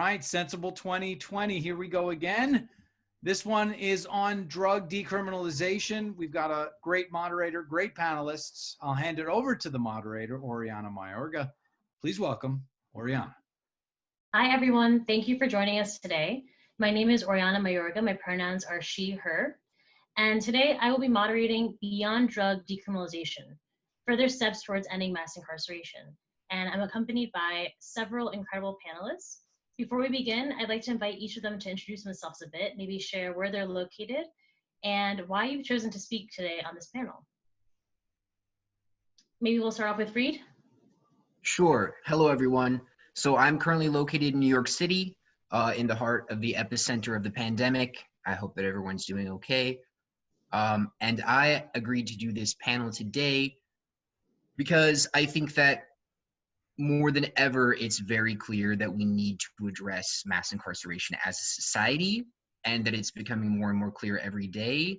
right, Sensible 2020, here we go again. This one is on drug decriminalization. We've got a great moderator, great panelists. I'll hand it over to the moderator, Oriana Mayorga. Please welcome Oriana. Hi, everyone. Thank you for joining us today. My name is Oriana Mayorga. My pronouns are she, her. And today I will be moderating Beyond Drug Decriminalization, Further Steps Towards Ending Mass Incarceration. And I'm accompanied by several incredible panelists. Before we begin, I'd like to invite each of them to introduce themselves a bit, maybe share where they're located and why you've chosen to speak today on this panel. Maybe we'll start off with Reid. Sure. Hello, everyone. So I'm currently located in New York City, in the heart of the epicenter of the pandemic. I hope that everyone's doing okay. And I agreed to do this panel today because I think that more than ever, it's very clear that we need to address mass incarceration as a society, and that it's becoming more and more clear every day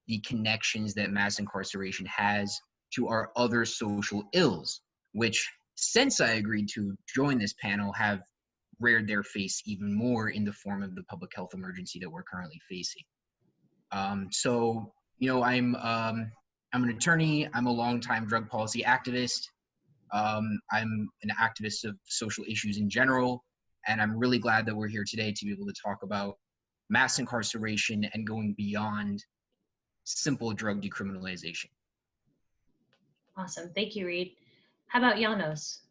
the connections that mass incarceration has to our other social ills, which, since I agreed to join this panel, have reared their face even more in the form of the public health emergency that we're currently facing. So, you know, I'm an attorney. I'm a longtime drug policy activist. I'm an activist of social issues in general, and I'm really glad that we're here today to be able to talk about mass incarceration and going beyond simple drug decriminalization. Awesome. Thank you, Reid. How about Janis?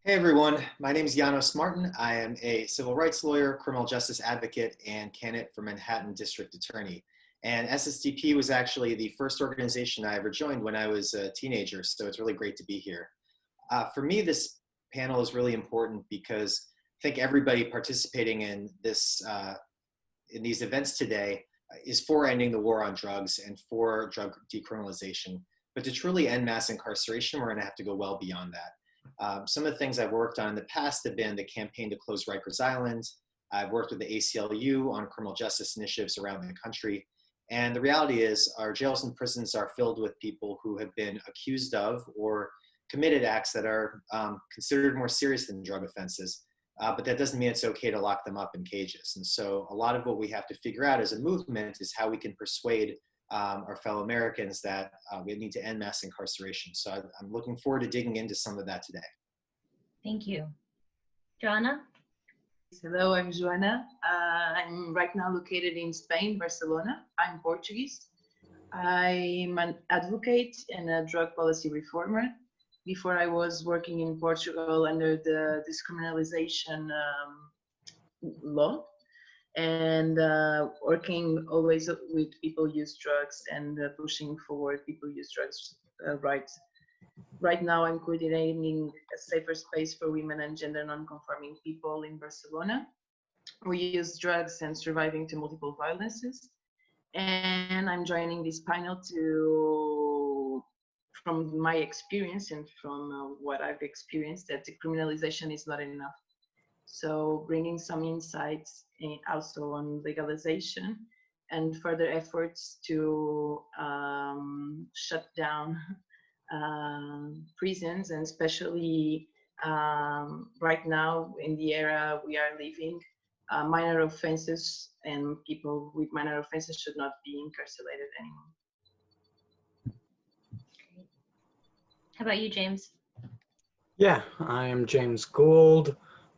Hey everyone, my name is Janis Martin. I am a civil rights lawyer, criminal justice advocate, and candidate for Manhattan District Attorney. And SSDP was actually the first organization I ever joined when I was a teenager, so it's really great to be here. For me, this panel is really important because I think everybody participating in this, in these events today is for ending the war on drugs and for drug decriminalization. But to truly end mass incarceration, we're gonna have to go well beyond that. Some of the things I've worked on in the past have been the campaign to close Rikers Island. I've worked with the ACLU on criminal justice initiatives around the country. And the reality is our jails and prisons are filled with people who have been accused of or committed acts that are considered more serious than drug offenses. But that doesn't mean it's okay to lock them up in cages. And so a lot of what we have to figure out as a movement is how we can persuade our fellow Americans that we need to end mass incarceration. So I'm looking forward to digging into some of that today. Thank you. Joanna? Hello, I'm Joanna. I'm right now located in Spain, Barcelona. I'm Portuguese. I'm an advocate and a drug policy reformer. Before I was working in Portugal under the discriminalization law, and working always with people use drugs and pushing forward people use drugs rights. Right now, I'm coordinating a safer space for women and gender non-conforming people in Barcelona. We use drugs and surviving to multiple violences. And I'm joining this panel to, from my experience and from what I've experienced, that decriminalization is not enough. So bringing some insights also on legalization and further efforts to shut down prisons, and especially right now in the era we are living, minor offenses and people with minor offenses should not be incarcerated anymore. Great. How about you, James? Yeah, I am James Gould.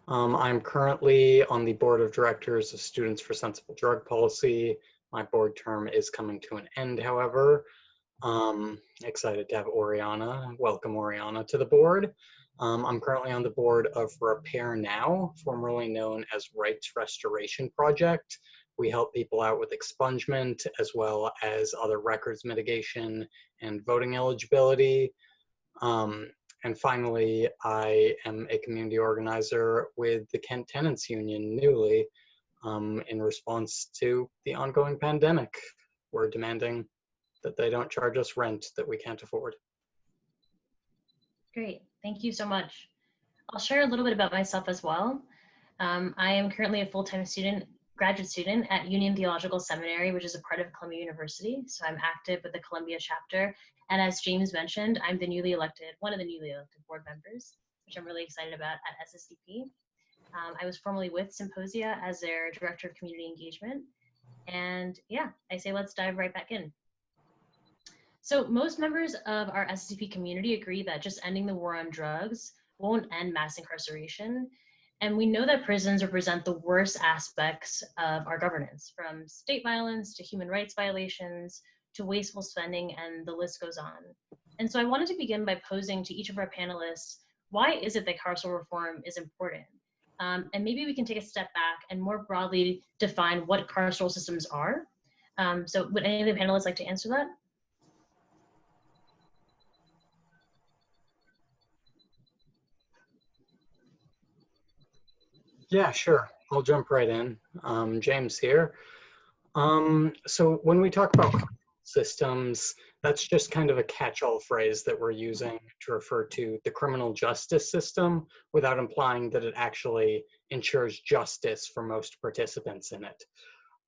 I'm currently on the board of directors of Students for Sensible Drug Policy. My board term is coming to an end, however. Excited to have Oriana. Welcome Oriana to the board. I'm currently on the board of Repair Now, formerly known as Rights Restoration Project. We help people out with expungement as well as other records mitigation and voting eligibility. And finally, I am a community organizer with the Kent Tenants Union newly in response to the ongoing pandemic. We're demanding that they don't charge us rent that we can't afford. Great, thank you so much. I'll share a little bit about myself as well. I am currently a full-time student, graduate student at Union Theological Seminary, which is a part of Columbia University. So I'm active with the Columbia chapter. And as James mentioned, I'm the one of the newly elected board members, which I'm really excited about at SSDP. I was formerly with Symposia as their Director of Community Engagement. And yeah, I say let's dive right back in. So most members of our SSDP community agree that just ending the war on drugs won't end mass incarceration. And we know that prisons represent the worst aspects of our governance, from state violence to human rights violations to wasteful spending, and the list goes on. And so I wanted to begin by posing to each of our panelists, why is it that carceral reform is important? And maybe we can take a step back and more broadly define what carceral systems are. So would any of the panelists like to answer that? Yeah, sure. I'll jump right in. James here. So when we talk about systems, that's just kind of a catch-all phrase that we're using to refer to the criminal justice system without implying that it actually ensures justice for most participants in it.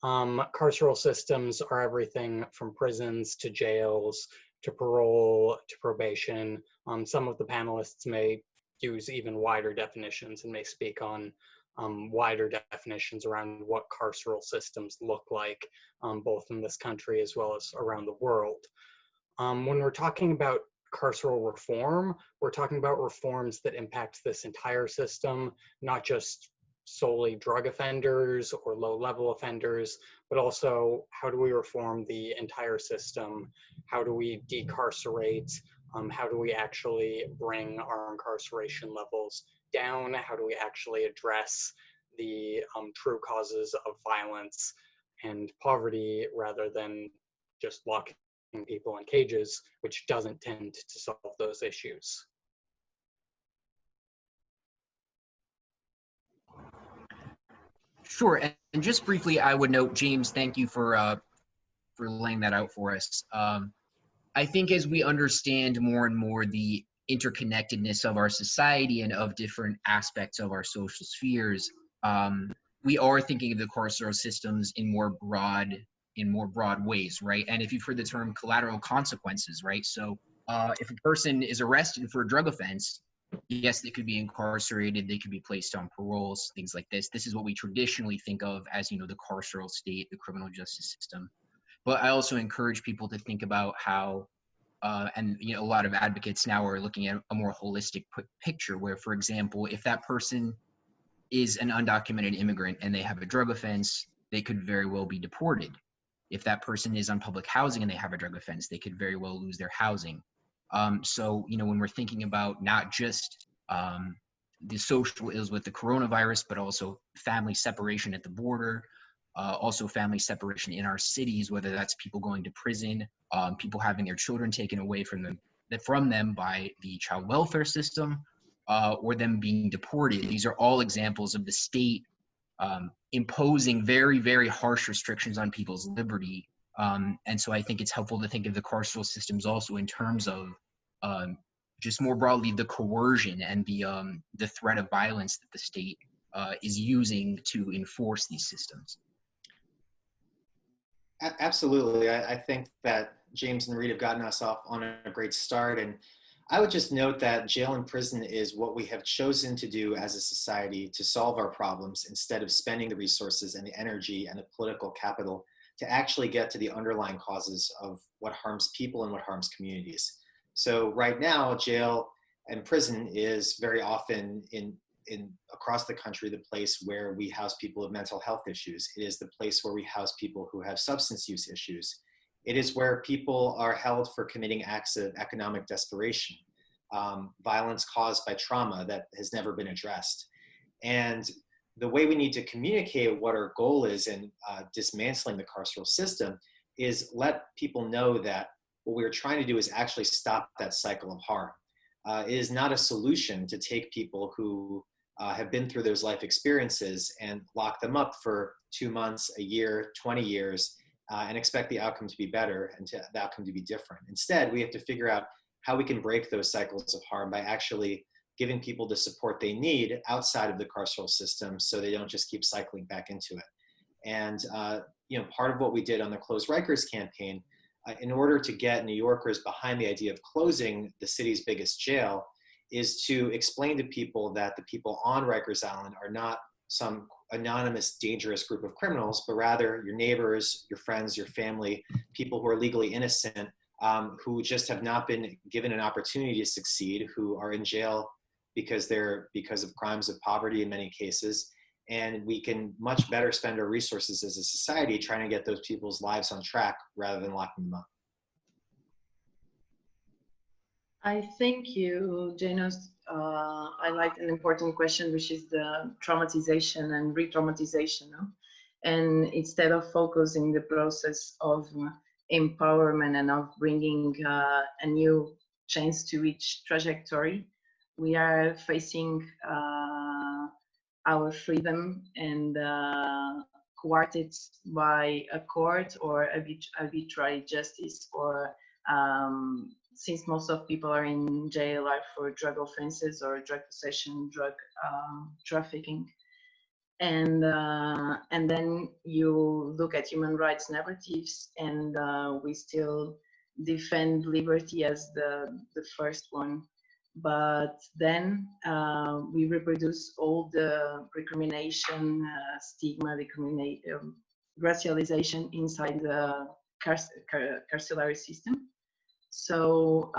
Carceral systems are everything from prisons to jails to parole to probation. Some of the panelists may use even wider definitions and may speak on wider definitions around what carceral systems look like, both in this country as well as around the world. When we're talking about carceral reform, we're talking about reforms that impact this entire system, not just solely drug offenders or low-level offenders, but also how do we reform the entire system? How do we decarcerate? How do we actually bring our incarceration levels down? How do we actually address the true causes of violence and poverty rather than just locking people in cages, which doesn't tend to solve those issues? Sure, and just briefly, I would note, James, thank you for laying that out for us. I think as we understand more and more the interconnectedness of our society and of different aspects of our social spheres, we are thinking of the carceral systems in more broad ways, right? And if you've heard the term collateral consequences, right? So if a person is arrested for a drug offense, yes, they could be incarcerated, they could be placed on paroles, things like this. This is what we traditionally think of as, you know, the carceral state, the criminal justice system. But I also encourage people to think about how, and you know, a lot of advocates now are looking at a more holistic picture where, for example, if that person is an undocumented immigrant and they have a drug offense, they could very well be deported. If that person is on public housing and they have a drug offense, they could very well lose their housing. So, you know, when we're thinking about not just the social ills with the coronavirus, but also family separation at the border, also family separation in our cities, whether that's people going to prison, people having their children taken away from them by the child welfare system, or them being deported. These are all examples of the state imposing very, very harsh restrictions on people's liberty. And so I think it's helpful to think of the carceral systems also in terms of just more broadly the coercion and the threat of violence that the state is using to enforce these systems. Absolutely. I think that James and Reid have gotten us off on a great start. And I would just note that jail and prison is what we have chosen to do as a society to solve our problems instead of spending the resources and the energy and the political capital to actually get to the underlying causes of what harms people and what harms communities. So right now, jail and prison is very often across the country the place where we house people with mental health issues. It is the place where we house people who have substance use issues. It is where people are held for committing acts of economic desperation, violence caused by trauma that has never been addressed. And the way we need to communicate what our goal is in dismantling the carceral system is let people know that what we're trying to do is actually stop that cycle of harm. It is not a solution to take people who have been through those life experiences and lock them up for 2 months, a year, 20 years, and expect the outcome to be better and the outcome to be different. Instead, we have to figure out how we can break those cycles of harm by actually giving people the support they need outside of the carceral system so they don't just keep cycling back into it. And you know, part of what we did on the Close Rikers campaign, in order to get New Yorkers behind the idea of closing the city's biggest jail, is to explain to people that the people on Rikers Island are not some anonymous, dangerous group of criminals, but rather your neighbors, your friends, your family, people who are legally innocent, who just have not been given an opportunity to succeed, who are in jail because of crimes of poverty in many cases. And we can much better spend our resources as a society trying to get those people's lives on track rather than locking them up. I thank you, Janos. Highlight an important question, which is the traumatization and re-traumatization. No? And instead of focusing the process of empowerment and of bringing a new chance to each trajectory, we are facing our freedom and coerced by a court or arbitrary justice, or since most of people are in jail are for drug offenses or drug possession, drug trafficking. And then you look at human rights narratives, and we still defend liberty as the first one. But then we reproduce all the recrimination, stigma, racialization inside the carceral system. So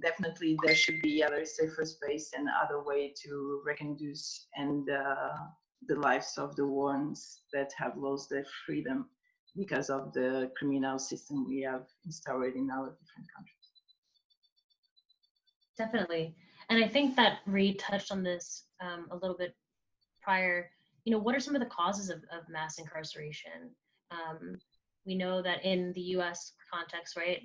definitely there should be other safer space and other way to reconduce and the lives of the ones that have lost their freedom because of the criminal system we have installed in our different countries. Definitely. And I think that Reid touched on this a little bit prior. You know, what are some of the causes of mass incarceration? We know that in the US context, right,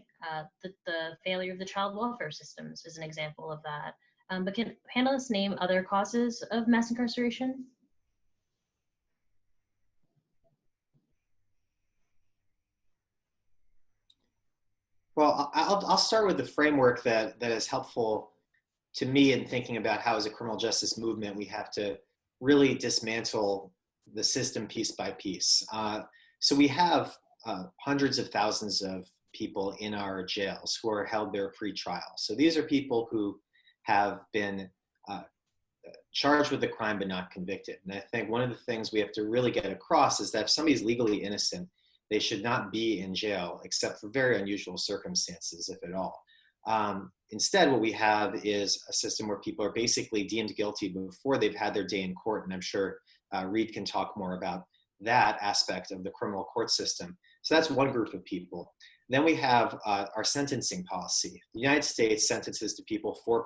the failure of the child welfare systems is an example of that. But can panelists name other causes of mass incarceration? Well, I'll start with the framework that is helpful to me in thinking about how as a criminal justice movement, we have to really dismantle the system piece by piece. So we have hundreds of thousands of people in our jails who are held there pre-trial. So these are people who have been charged with a crime but not convicted. And I think one of the things we have to really get across is that if somebody's legally innocent, they should not be in jail except for very unusual circumstances, if at all. Instead, what we have is a system where people are basically deemed guilty before they've had their day in court. And I'm sure Reid can talk more about that aspect of the criminal court system. So that's one group of people. Then we have our sentencing policy. The United States sentences to people for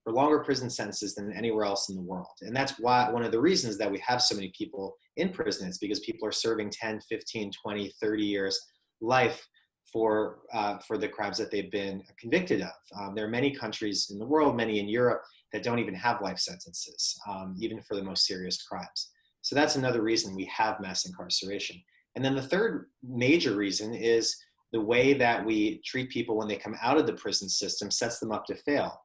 longer prison sentences than anywhere else in the world. And that's why one of the reasons that we have so many people in prison is because people are serving 10, 15, 20, 30 years life for the crimes that they've been convicted of. There are many countries in the world, many in Europe, that don't even have life sentences, even for the most serious crimes. So that's another reason we have mass incarceration. And then the third major reason is the way that we treat people when they come out of the prison system sets them up to fail.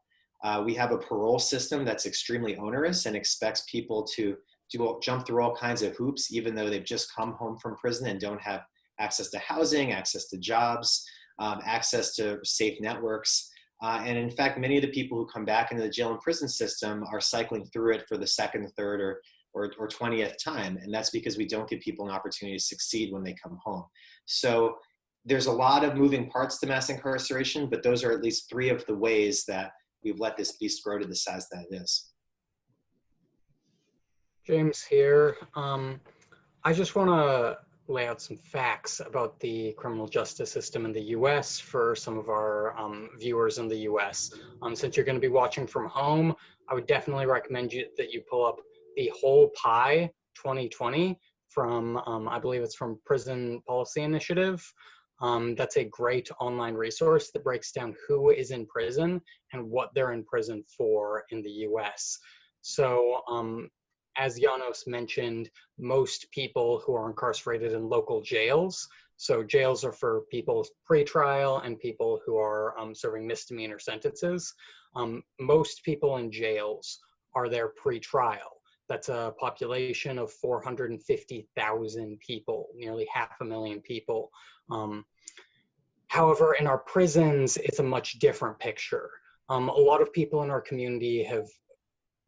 We have a parole system that's extremely onerous and expects people to jump through all kinds of hoops, even though they've just come home from prison and don't have access to housing, access to jobs, access to safe networks. And in fact, many of the people who come back into the jail and prison system are cycling through it for the second, third, or 20th time. And that's because we don't give people an opportunity to succeed when they come home. So there's a lot of moving parts to mass incarceration, but those are at least three of the ways that we've let this beast grow to the size that it is. James here. I just want to lay out some facts about the criminal justice system in the US for some of our viewers in the US. Since you're going to be watching from home, I would definitely recommend that you pull up the Whole Pie 2020 from, I believe it's from Prison Policy Initiative. That's a great online resource that breaks down who is in prison and what they're in prison for in the US. So as Janos mentioned, most people who are incarcerated in local jails, so jails are for people pre-trial and people who are serving misdemeanor sentences. Most people in jails are there pre-trial. That's a population of 450,000 people, nearly 500,000 people. However, in our prisons, it's a much different picture. A lot of people in our community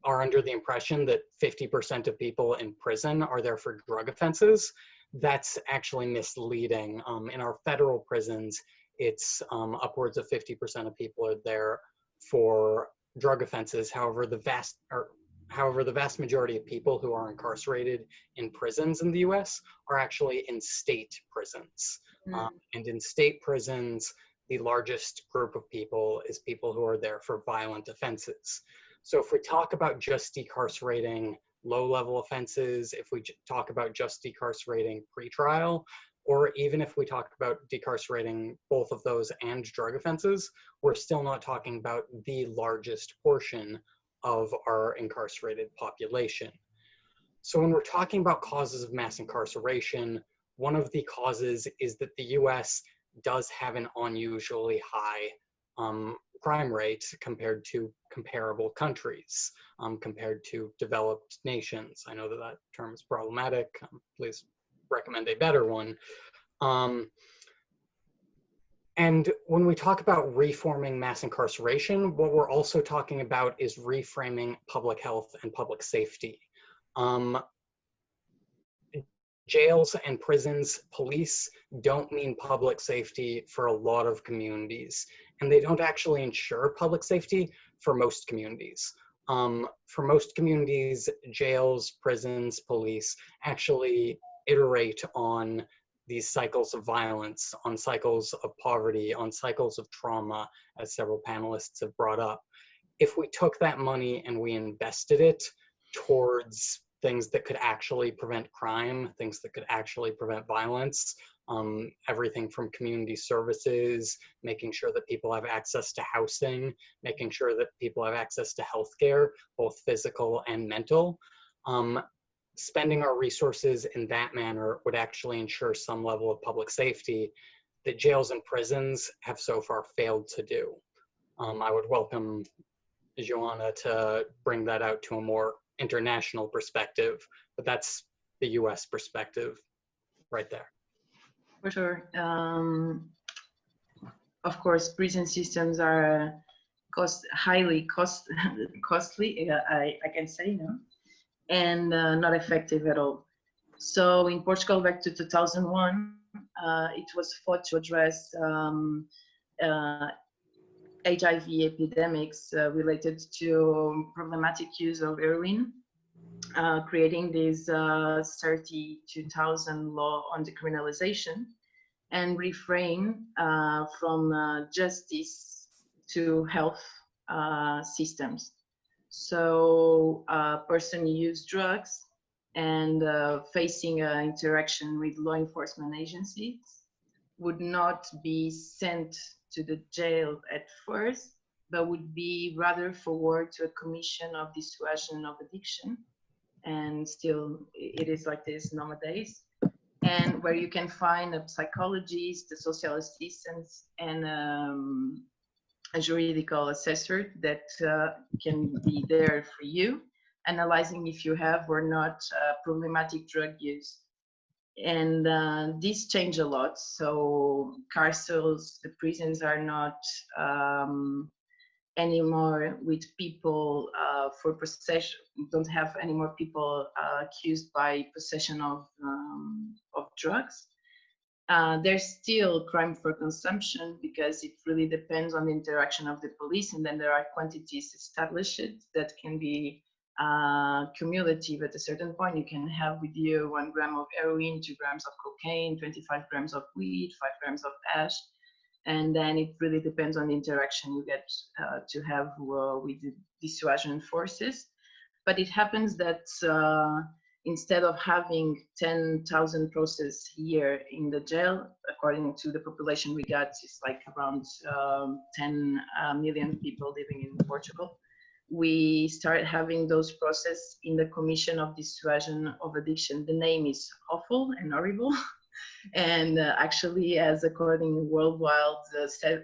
are under the impression that 50% of people in prison are there for drug offenses. That's actually misleading. In our federal prisons, it's upwards of 50% of people are there for drug offenses. However, the vast majority of people who are incarcerated in prisons in the US are actually in state prisons. And in state prisons, the largest group of people is people who are there for violent offenses. So if we talk about just decarcerating low-level offenses, if we talk about just decarcerating pretrial, or even if we talk about decarcerating both of those and drug offenses, we're still not talking about the largest portion of our incarcerated population. So when we're talking about causes of mass incarceration, one of the causes is that the US does have an unusually high crime rate compared to comparable countries, compared to developed nations. I know that that term is problematic. Please recommend a better one. And when we talk about reforming mass incarceration, what we're also talking about is reframing public health and public safety. Jails and prisons, police don't mean public safety for a lot of communities, and they don't actually ensure public safety for most communities. For most communities, jails, prisons, police actually iterate on these cycles of violence, on cycles of poverty, on cycles of trauma, as several panelists have brought up. If we took that money and we invested it towards things that could actually prevent crime, things that could actually prevent violence, everything from community services, making sure that people have access to housing, making sure that people have access to healthcare, both physical and mental. Spending our resources in that manner would actually ensure some level of public safety that jails and prisons have so far failed to do. I would welcome Joanna to bring that out to a more international perspective, but that's the US perspective right there. For sure. Of course, prison systems are highly costly, I can say, you know, and not effective at all. So in Portugal, back to 2001, it was fought to address HIV epidemics related to problematic use of heroin, creating this 32,000 law on decriminalization and reframe from justice to health systems. So a person who used drugs and facing an interaction with law enforcement agencies would not be sent to the jail at first, but would be rather forward to a commission of dissuasion of addiction. And still, it is like this nowadays. And where you can find a psychologist, a social assistant, and a juridical assessor that can be there for you, analyzing if you have or not problematic drug use. And this changed a lot. So carcerals, the prisons are not anymore with people for possession, don't have any more people accused by possession of drugs. There's still crime for consumption because it really depends on the interaction of the police, and then there are quantities established that can be cumulative. At a certain point, you can have with you 1 gram of heroin, 2 grams of cocaine, 25 grams of weed, 5 grams of hash, and then it really depends on the interaction you get to have with the dissuasion forces. But it happens that instead of having 10,000 processes here in the jail, according to the population we got, it's like around 10 million people living in Portugal. We started having those processes in the Commission of Dissuasion of Addiction. The name is awful and horrible. And actually, as according worldwide,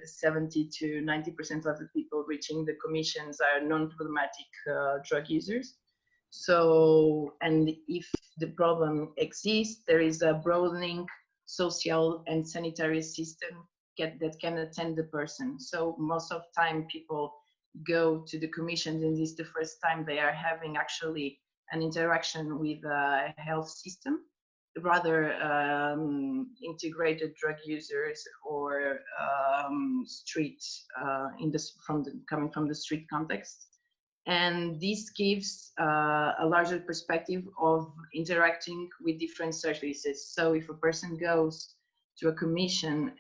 70 to 90% of the people reaching the commissions are non-problematic drug users. So, and if the problem exists, there is a broadening social and sanitary system that can attend the person. So most of the time people go to the commission, and this is the first time they are having actually an interaction with a health system, rather integrated drug users or street coming from the street context. And this gives a larger perspective of interacting with different services. So if a person goes to a commission,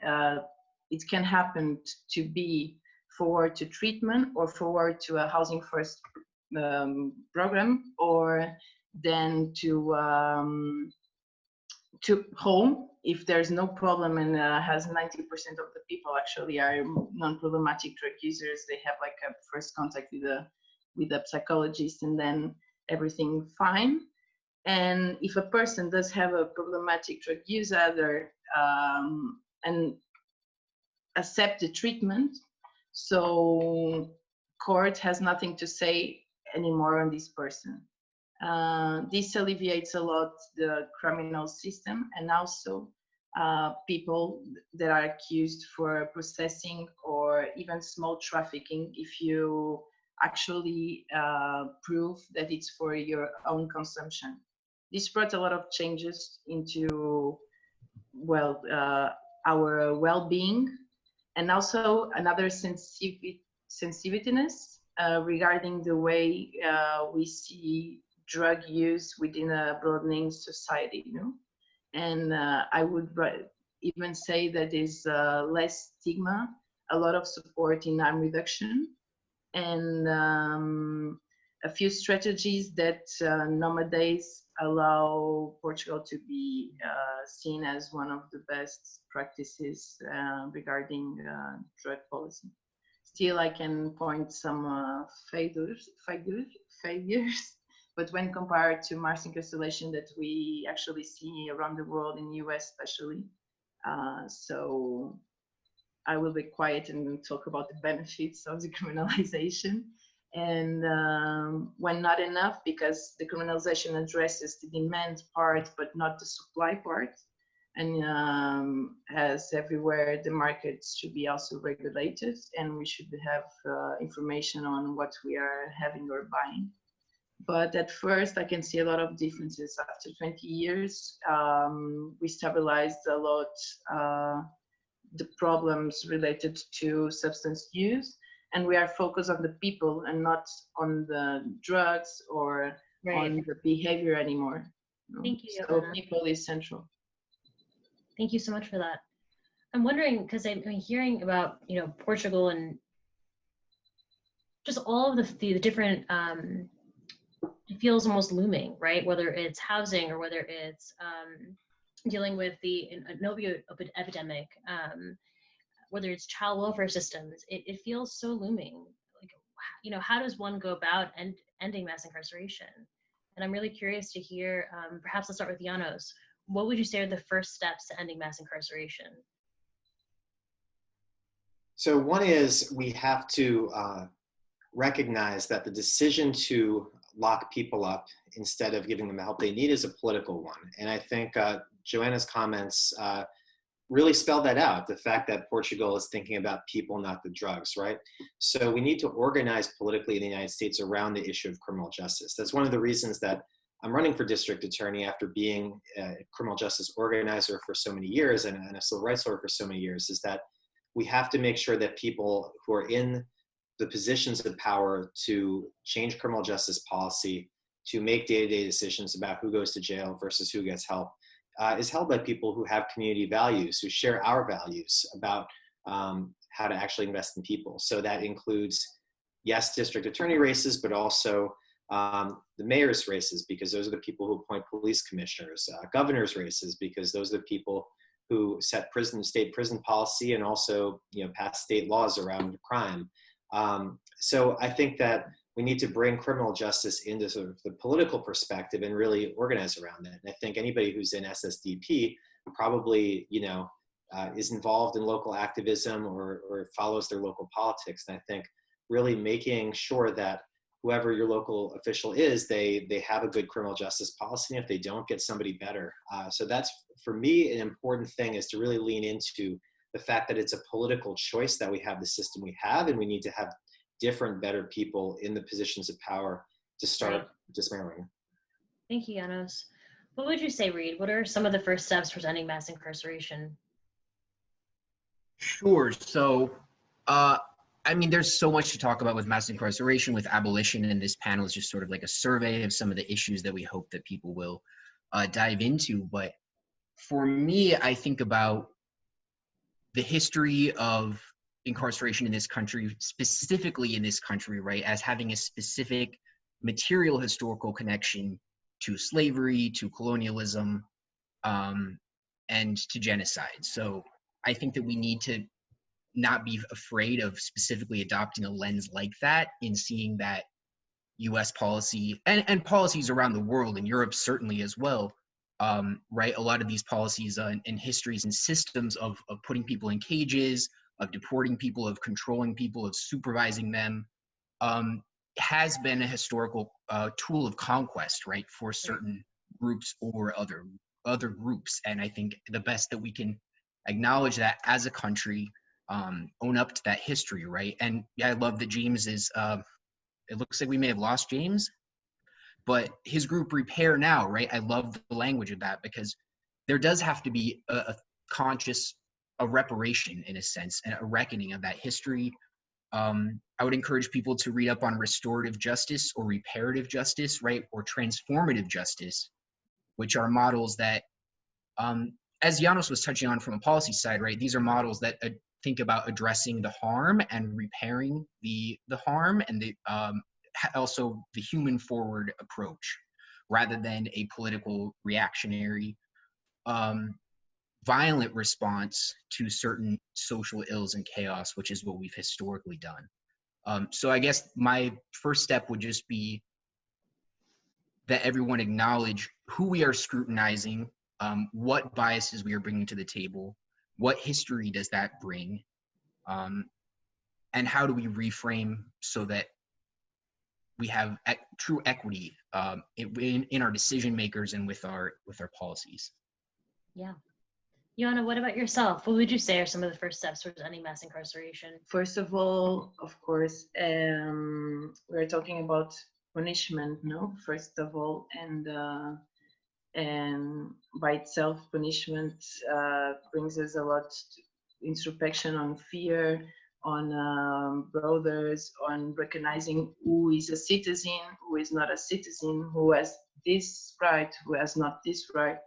it can happen to be forward to treatment or forward to a housing first program, or then to home if there's no problem, and has 90% of the people actually are non-problematic drug users. They have like a first contact with a psychologist, and then everything fine. And if a person does have a problematic drug use either and accept the treatment, so court has nothing to say anymore on this person. This alleviates a lot the criminal system, and also people that are accused for possessing or even small trafficking, if you actually prove that it's for your own consumption. This brought a lot of changes into, well, our well-being, and also another sensitiveness regarding the way we see drug use within a broadening society, you know. And I would even say that there's less stigma, a lot of support in harm reduction, and a few strategies that nowadays allow Portugal to be seen as one of the best practices regarding drug policy. Still, I can point some failures, but when compared to mass incarceration that we actually see around the world, in the US especially, so I will be quiet and talk about the benefits of decriminalization. And when not enough, because the criminalization addresses the demand part, but not the supply part. And as everywhere, the markets should be also regulated, and we should have information on what we are having or buying. But at first, I can see a lot of differences. After 20 years, we stabilized a lot the problems related to substance use, and we are focused on the people and not on the drugs or on the behavior anymore. Thank you, So Joanna. people is central. Thank you so much for that. I'm wondering, because I'm hearing about, you know, Portugal and just all of the different, it feels almost looming, right? Whether it's housing or whether it's dealing with an opioid epidemic, whether it's child welfare systems, it feels so looming. Like, you know, how does one go about ending mass incarceration? And I'm really curious to hear, perhaps let's start with Janos. What would you say are the first steps to ending mass incarceration? So one is we have to recognize that the decision to lock people up instead of giving them the help they need is a political one. And I think Joanna's comments really spell that out, the fact that Portugal is thinking about people, not the drugs, right? So we need to organize politically in the United States around the issue of criminal justice. That's one of the reasons that I'm running for district attorney after being a criminal justice organizer for so many years and a civil rights lawyer for so many years, is that we have to make sure that people who are in the positions of power to change criminal justice policy, to make day-to-day decisions about who goes to jail versus who gets help, is held by people who have community values, who share our values about how to actually invest in people. So that includes, yes, district attorney races, but also the mayor's races, because those are the people who appoint police commissioners, governor's races, because those are the people who set state prison policy and also, you know, pass state laws around crime. So I think that we need to bring criminal justice into sort of the political perspective and really organize around that. And I think anybody who's in SSDP probably, you know, is involved in local activism or follows their local politics. And I think really making sure that whoever your local official is, they have a good criminal justice policy, and if they don't, get somebody better. So that's, for me, an important thing, is to really lean into the fact that it's a political choice that we have the system we have, and we need to have different, better people in the positions of power to start dismantling. Thank you, Janos. What would you say, Reid? What are some of the first steps towards ending mass incarceration? Sure. So, I mean, there's so much to talk about with mass incarceration, with abolition, and this panel is just sort of like a survey of some of the issues that we hope that people will dive into. But for me, I think about the history of incarceration in this country, specifically in this country, right, as having a specific material historical connection to slavery, to colonialism, and to genocide. So I think that we need to not be afraid of specifically adopting a lens like that in seeing that US policy and policies around the world, and Europe certainly as well, right? A lot of these policies and histories and systems of putting people in cages, of deporting people, of controlling people, of supervising them, has been a historical tool of conquest, right, for certain groups or other groups. And I think the best that we can acknowledge that as a country, own up to that history, right? And yeah, I love that James is, it looks like we may have lost James, but his group Repair Now, right? I love the language of that, because there does have to be a conscious, a reparation in a sense, and a reckoning of that history. I would encourage people to read up on restorative justice or reparative justice, right? Or transformative justice, which are models that, as Janos was touching on from a policy side, right? These are models that think about addressing the harm and repairing the harm, and also the human forward approach, rather than a political reactionary violent response to certain social ills and chaos, which is what we've historically done. So I guess my first step would just be that everyone acknowledge who we are scrutinizing, what biases we are bringing to the table, what history does that bring, and how do we reframe so that we have true equity in our decision makers and with our policies. Yeah. Joanna, what about yourself? What would you say are some of the first steps towards ending mass incarceration? First of all, of course, we're talking about punishment, no? First of all, and by itself, punishment brings us a lot introspection on fear, on brothers, on recognizing who is a citizen, who is not a citizen, who has this right, who has not this right.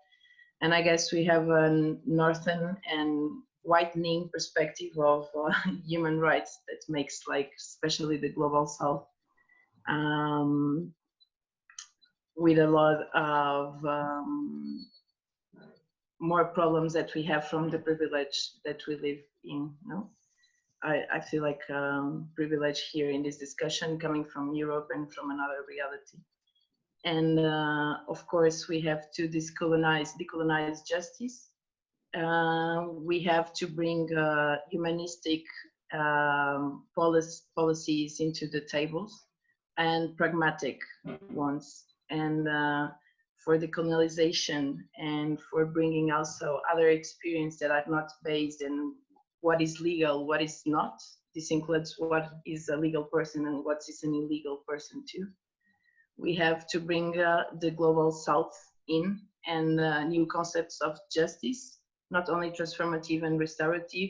And I guess we have a northern and widening perspective of human rights that makes, like, especially the global south, with a lot of more problems that we have from the privilege that we live in. No, I feel like privilege here in this discussion coming from Europe and from another reality. And of course, we have to decolonize justice. We have to bring humanistic policies into the tables, and pragmatic ones. And for decolonialization, and for bringing also other experience that are not based in what is legal, what is not. This includes what is a legal person and what is an illegal person too. We have to bring the global south in, and new concepts of justice, not only transformative and restorative,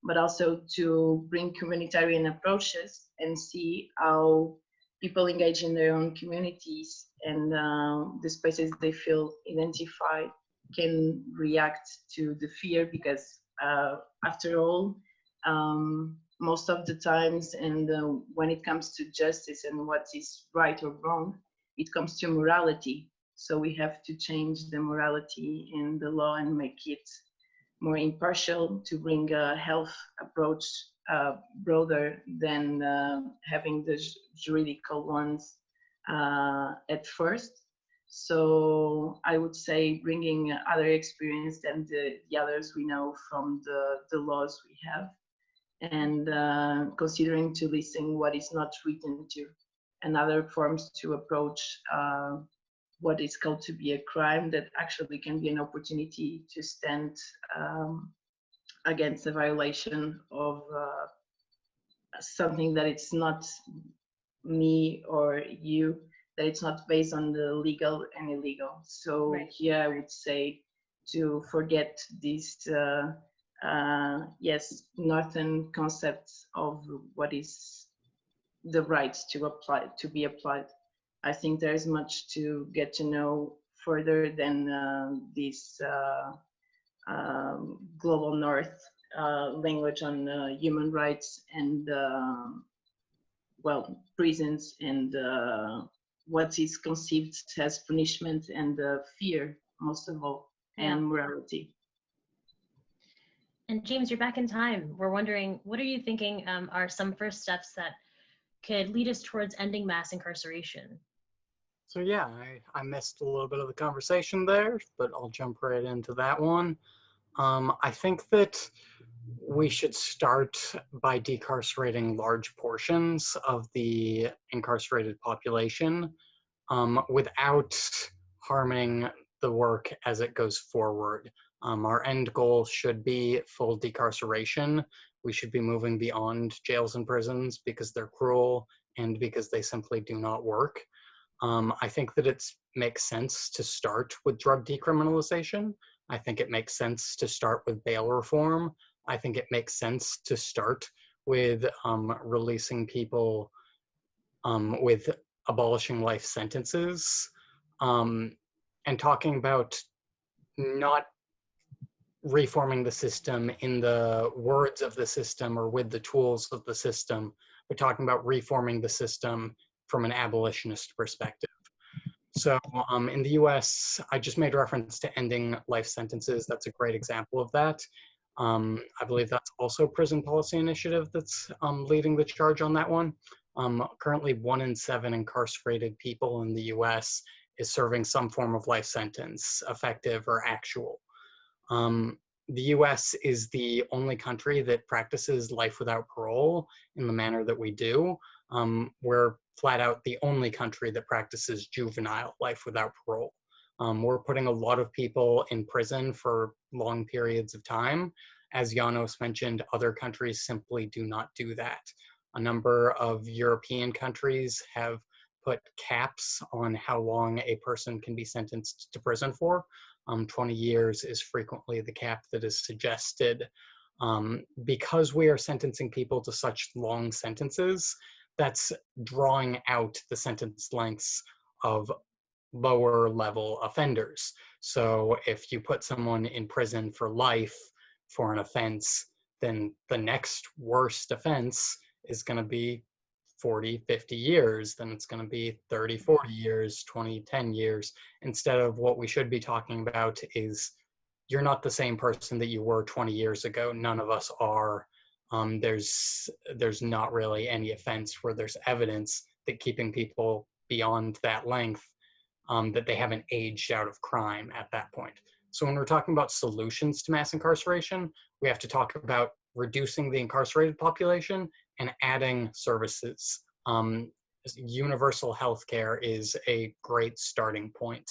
but also to bring communitarian approaches and see how people engage in their own communities and the spaces they feel identified can react to the fear, because after all, most of the times, and when it comes to justice and what is right or wrong, it comes to morality. So we have to change the morality in the law and make it more impartial, to bring a health approach broader than having the juridical ones at first. So I would say bringing other experience than the others we know from the laws we have, and considering to listen what is not written to, and other forms to approach what is called to be a crime that actually can be an opportunity to stand against the violation of something that it's not me or you, that it's not based on the legal and illegal. So Right. here I would say to forget these yes, northern concepts of what is the rights to be applied. I think there is much to get to know further than this global north language on human rights and well, prisons and what is conceived as punishment and fear, most of all, and morality. And James, you're back in time. We're wondering, what are you thinking are some first steps that could lead us towards ending mass incarceration? So yeah, I missed a little bit of the conversation there, but I'll jump right into that one. I think that we should start by decarcerating large portions of the incarcerated population without harming the work as it goes forward. Our end goal should be full decarceration. We should be moving beyond jails and prisons because they're cruel and because they simply do not work. I think that it makes sense to start with drug decriminalization. I think it makes sense to start with bail reform. I think it makes sense to start with releasing people with abolishing life sentences and talking about not reforming the system in the words of the system or with the tools of the system, but talking about reforming the system from an abolitionist perspective. So in the US, I just made reference to ending life sentences. That's a great example of that. I believe that's also Prison Policy Initiative that's leading the charge on that one. Currently 1 in 7 incarcerated people in the US is serving some form of life sentence, effective or actual. The US is the only country that practices life without parole in the manner that we do. We're flat out the only country that practices juvenile life without parole. We're putting a lot of people in prison for long periods of time. As Janos mentioned, other countries simply do not do that. A number of European countries have put caps on how long a person can be sentenced to prison for. 20 years is frequently the cap that is suggested. Because we are sentencing people to such long sentences, that's drawing out the sentence lengths of lower level offenders. So if you put someone in prison for life for an offense, then the next worst offense is going to be 40, 50 years, then it's going to be 30, 40 years, 20, 10 years. Instead of what we should be talking about is you're not the same person that you were 20 years ago. None of us are. There's not really any offense where there's evidence that keeping people beyond that length, that they haven't aged out of crime at that point. So when we're talking about solutions to mass incarceration, we have to talk about reducing the incarcerated population and adding services. Universal health care is a great starting point.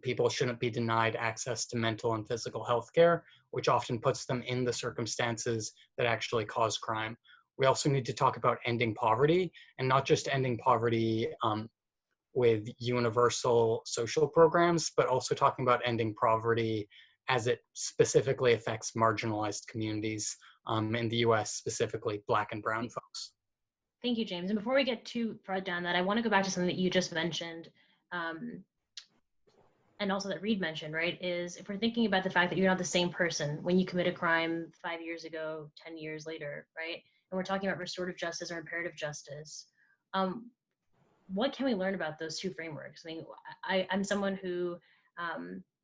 People shouldn't be denied access to mental and physical health care, which often puts them in the circumstances that actually cause crime. We also need to talk about ending poverty, and not just ending poverty with universal social programs, but also talking about ending poverty as it specifically affects marginalized communities in the US, specifically Black and Brown folks. Thank you, James. And before we get too far down that, I want to go back to something that you just mentioned, and also that Reid mentioned, right, is if we're thinking about the fact that you're not the same person when you commit a crime 5 years ago, 10 years later, right? And we're talking about restorative justice or reparative justice. What can we learn about those two frameworks? I mean, I'm someone who,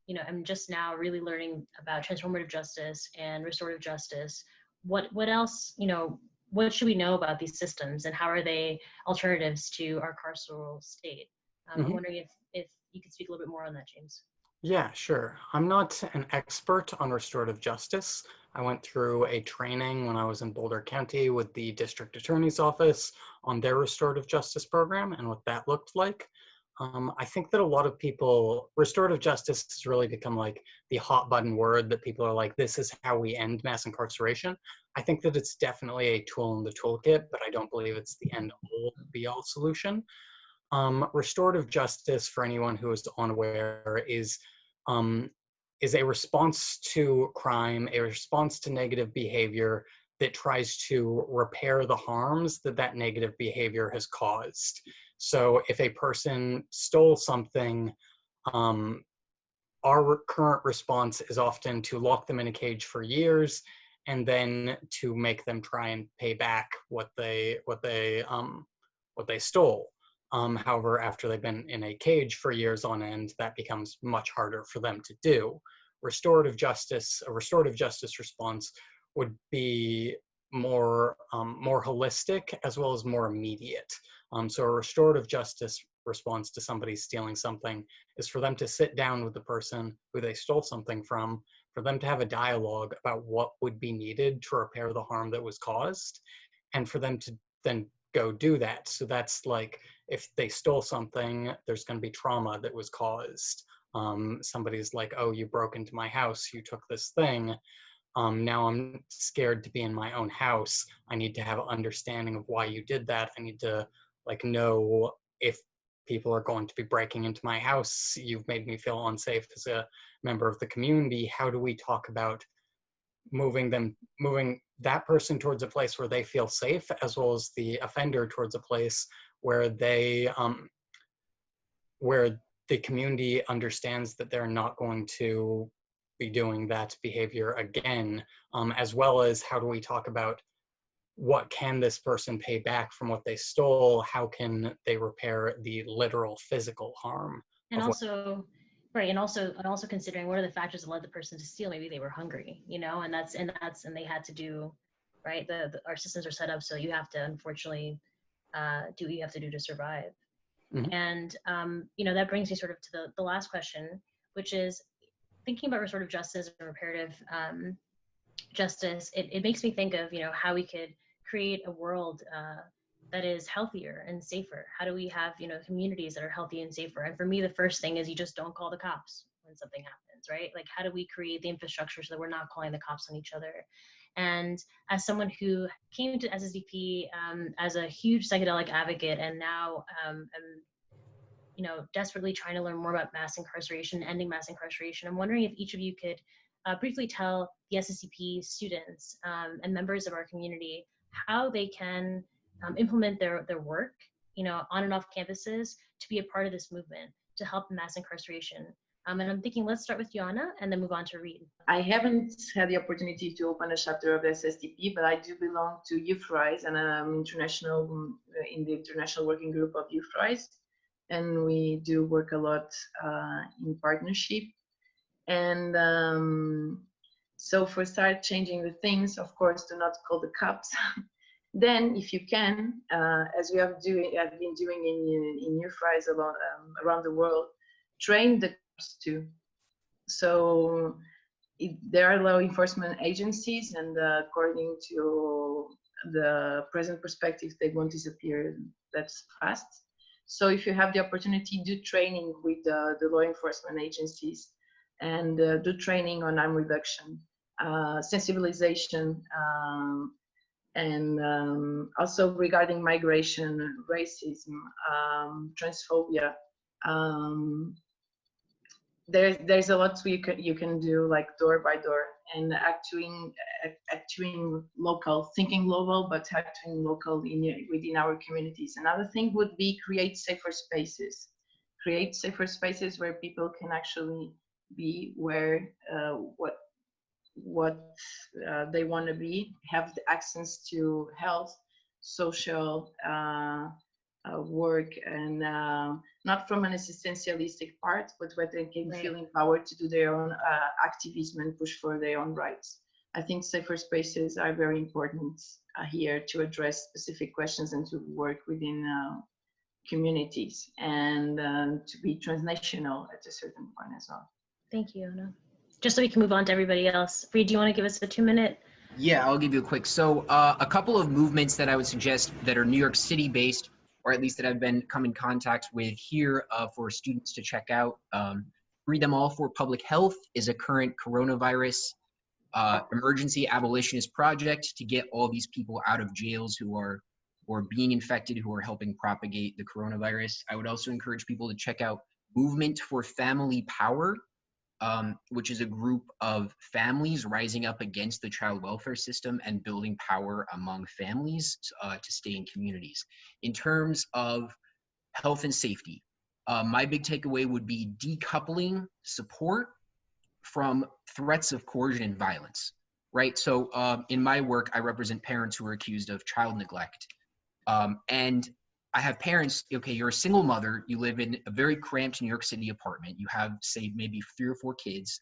you know, I'm just now really learning about transformative justice and restorative justice. What else, you know, what should we know about these systems and how are they alternatives to our carceral state? I'm wondering if you could speak a little bit more on that, James. Yeah, sure. I'm not an expert on restorative justice. I went through a training when I was in Boulder County with the district attorney's office on their restorative justice program and what that looked like. I think that a lot of people, restorative justice has really become like the hot button word that people are like, this is how we end mass incarceration. I think that it's definitely a tool in the toolkit, but I don't believe it's the end all be all solution. Restorative justice, for anyone who is unaware, is a response to crime, a response to negative behavior that tries to repair the harms that that negative behavior has caused. So if a person stole something, our current response is often to lock them in a cage for years and then to make them try and pay back what they stole. However, after they've been in a cage for years on end, that becomes much harder for them to do. A restorative justice response would be more holistic as well as more immediate. So a restorative justice response to somebody stealing something is for them to sit down with the person who they stole something from, for them to have a dialogue about what would be needed to repair the harm that was caused, and for them to then go do that. So that's like, if they stole something, there's going to be trauma that was caused. Somebody's like, oh, you broke into my house, you took this thing. Now I'm scared to be in my own house. I need to have an understanding of why you did that. I need to like know if people are going to be breaking into my house. You've made me feel unsafe as a member of the community. How do we talk about moving that person towards a place where they feel safe, as well as the offender towards a place where where the community understands that they're not going to be doing that behavior again, as well as how do we talk about what can this person pay back from what they stole? How can they repair the literal physical harm? And also, right, and also considering what are the factors that led the person to steal? Maybe they were hungry, you know, and they had to do, right? Our systems are set up so you have to unfortunately do what you have to do to survive. Mm-hmm. And you know, that brings me sort of to the last question, which is thinking about restorative justice and reparative justice. It makes me think of, you know, how we could create a world that is healthier and safer. How do we have, you know, communities that are healthy and safer? And for me, the first thing is you just don't call the cops when something happens, right? Like, how do we create the infrastructure so that we're not calling the cops on each other? And as someone who came to SSDP as a huge psychedelic advocate, and now am, you know, desperately trying to learn more about mass incarceration, ending mass incarceration, I'm wondering if each of you could briefly tell the SSDP students and members of our community how they can implement their work, you know, on and off campuses to be a part of this movement to help mass incarceration. And I'm thinking, let's start with Joanna and then move on to Reid. I haven't had the opportunity to open a chapter of SSDP, but I do belong to Youth Rise, and I'm in the international working group of Youth Rise. And we do work a lot in partnership. And so for start changing the things, of course, do not call the cops. Then, if you can, as we have been doing in Youth Rise around the world, train the cops too. So there are law enforcement agencies, and according to the present perspective, they won't disappear that fast. So if you have the opportunity, do training with the law enforcement agencies, and do training on harm reduction, sensibilization, and also regarding migration, racism, transphobia. There's a lot you can do, like door by door, and acting local, thinking global, but acting local within our communities. Another thing would be create safer spaces. Create safer spaces where people can actually be where what they want to be, have the access to health, social work, and not from an existentialistic part, but where they can feel empowered to do their own activism and push for their own rights. I think safer spaces are very important here to address specific questions and to work within communities, and to be transnational at a certain point as well. Thank you, Anna. Just so we can move on to everybody else. Reid, do you want to give us a 2-minute? Yeah, I'll give you a quick. So a couple of movements that I would suggest that are New York City based or at least that I've been come in contact with here for students to check out. Read Them All for Public Health is a current coronavirus emergency abolitionist project to get all these people out of jails who are being infected, who are helping propagate the coronavirus. I would also encourage people to check out Movement for Family Power, which is a group of families rising up against the child welfare system and building power among families to stay in communities. In terms of health and safety, my big takeaway would be decoupling support from threats of coercion and violence, right? So in my work, I represent parents who are accused of child neglect. And I have parents, okay, you're a single mother, you live in a very cramped New York City apartment, you have, say, maybe 3 or 4 kids.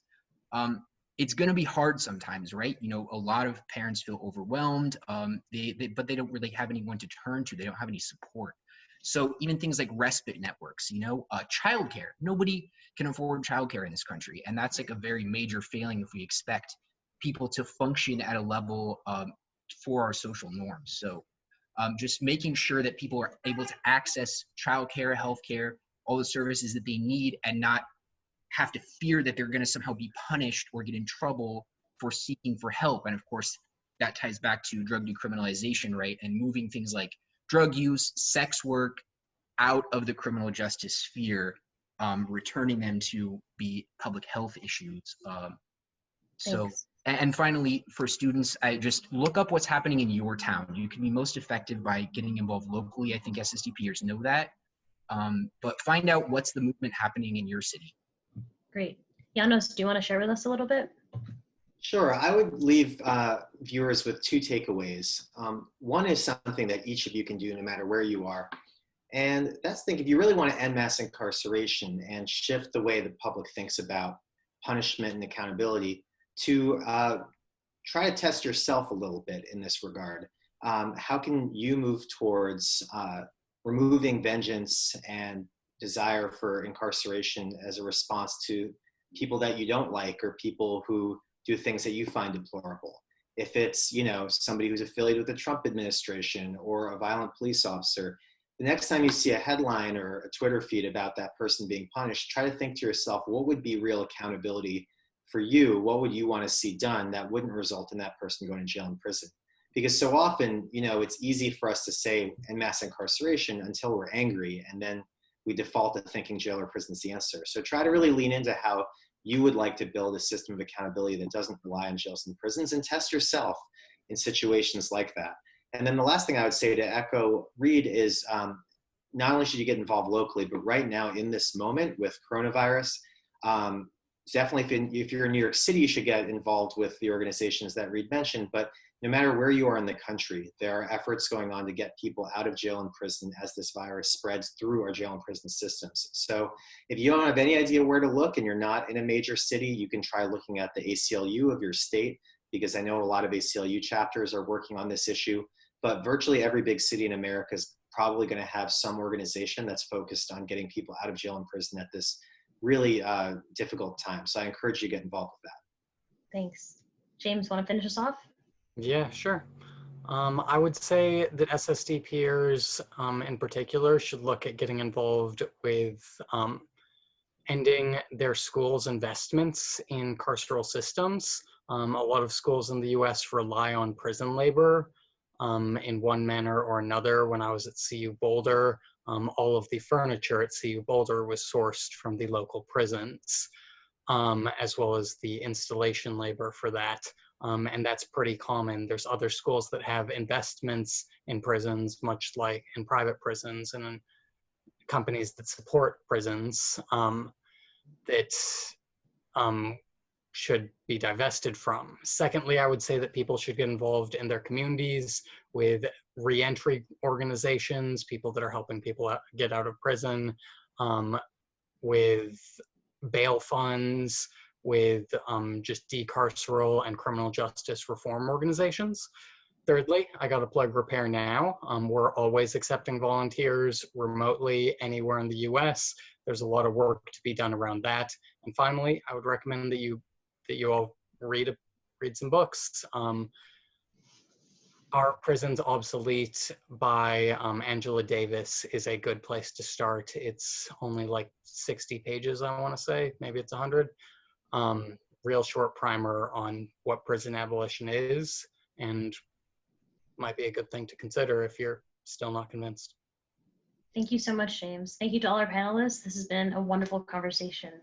It's gonna be hard sometimes, right? You know, a lot of parents feel overwhelmed, but they don't really have anyone to turn to, they don't have any support. So even things like respite networks, you know, childcare, nobody can afford childcare in this country. And that's like a very major failing if we expect people to function at a level for our social norms. So just making sure that people are able to access childcare, healthcare, all the services that they need and not have to fear that they're going to somehow be punished or get in trouble for seeking for help. And of course, that ties back to drug decriminalization, right? And moving things like drug use, sex work out of the criminal justice sphere, returning them to be public health issues. And finally, for students, I just look up what's happening in your town. You can be most effective by getting involved locally. I think SSDPers know that. But find out what's the movement happening in your city. Great. Janis, do you want to share with us a little bit? Sure. I would leave viewers with 2 takeaways. One is something that each of you can do no matter where you are. And that's if you really want to end mass incarceration and shift the way the public thinks about punishment and accountability, to try to test yourself a little bit in this regard. How can you move towards removing vengeance and desire for incarceration as a response to people that you don't like or people who do things that you find deplorable? If it's, you know, somebody who's affiliated with the Trump administration or a violent police officer, the next time you see a headline or a Twitter feed about that person being punished, try to think to yourself, what would be real accountability for you? What would you want to see done that wouldn't result in that person going to jail and prison? Because so often, you know, it's easy for us to say in mass incarceration until we're angry, and then we default to thinking jail or prison is the answer. So try to really lean into how you would like to build a system of accountability that doesn't rely on jails and prisons, and test yourself in situations like that. And then the last thing I would say to echo Reid is not only should you get involved locally, but right now in this moment with coronavirus, definitely if you're in New York City, you should get involved with the organizations that Reid mentioned. But no matter where you are in the country, there are efforts going on to get people out of jail and prison as this virus spreads through our jail and prison systems. So if you don't have any idea where to look and you're not in a major city, you can try looking at the ACLU of your state, because I know a lot of ACLU chapters are working on this issue. But virtually every big city in America is probably going to have some organization that's focused on getting people out of jail and prison at this really difficult time. So I encourage you to get involved with that. Thanks. James, want to finish us off? Yeah, sure. I would say that SSDPers in particular should look at getting involved with ending their schools' investments in carceral systems. A lot of schools in the US rely on prison labor in one manner or another. When I was at CU Boulder, all of the furniture at CU Boulder was sourced from the local prisons, as well as the installation labor for that. And that's pretty common. There's other schools that have investments in prisons, much like in private prisons and in companies that support prisons, that should be divested from. Secondly, I would say that people should get involved in their communities with reentry organizations, people that are helping people get out of prison, with bail funds, with just decarceral and criminal justice reform organizations. Thirdly, I got to plug Repair Now. We're always accepting volunteers remotely anywhere in the US. There's a lot of work to be done around that. And finally, I would recommend that you all read some books. Are Prisons Obsolete by Angela Davis is a good place to start. It's only like 60 pages, I want to say. Maybe it's 100. Real short primer on what prison abolition is, and might be a good thing to consider if you're still not convinced. Thank you so much, James. Thank you to all our panelists. This has been a wonderful conversation.